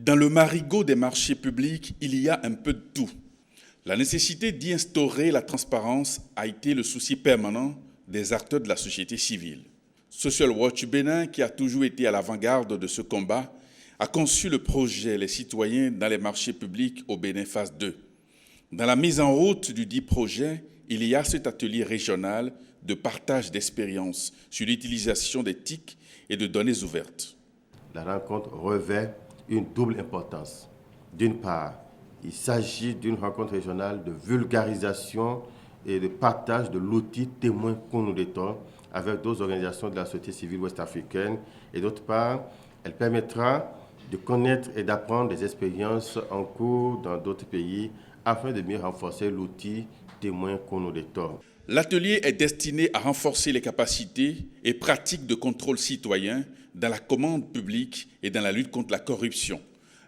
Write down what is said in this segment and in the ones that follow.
Dans le marigot des marchés publics, il y a un peu de tout. La nécessité d'y instaurer la transparence a été le souci permanent des acteurs de la société civile. Social Watch Bénin, qui a toujours été à l'avant-garde de ce combat, a conçu le projet Les citoyens dans les marchés publics au Bénin phase 2. Dans la mise en route du dit projet, il y a cet atelier régional de partage d'expériences sur l'utilisation des TIC et de données ouvertes. La rencontre revêt une double importance. D'une part, il s'agit d'une rencontre régionale de vulgarisation et de partage de l'outil témoin Kounou-Détor avec d'autres organisations de la société civile ouest-africaine. Et d'autre part, elle permettra de connaître et d'apprendre des expériences en cours dans d'autres pays afin de mieux renforcer l'outil témoin Kounou-Détor. L'atelier est destiné à renforcer les capacités et pratiques de contrôle citoyen dans la commande publique et dans la lutte contre la corruption.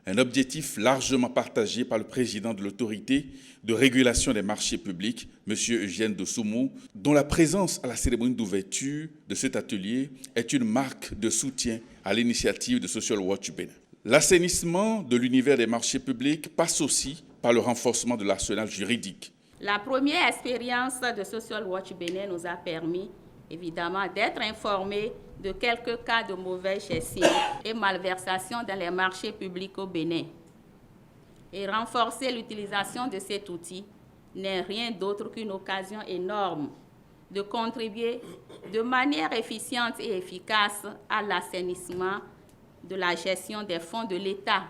Un objectif largement partagé par le président de l'autorité de régulation des marchés publics, M. Eugène Dosoumou, dont la présence à la cérémonie d'ouverture de cet atelier est une marque de soutien à l'initiative de Social Watch Bénin. L'assainissement de l'univers des marchés publics passe aussi par le renforcement de l'arsenal juridique. La première expérience de Social Watch Bénin nous a permis, évidemment, d'être informés de quelques cas de mauvaise gestion et malversation dans les marchés publics au Bénin. Et renforcer l'utilisation de cet outil n'est rien d'autre qu'une occasion énorme de contribuer de manière efficiente et efficace à l'assainissement de la gestion des fonds de l'État.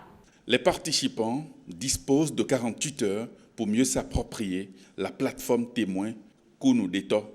Les participants disposent de 48 heures pour mieux s'approprier la plateforme témoin Kounou-Détor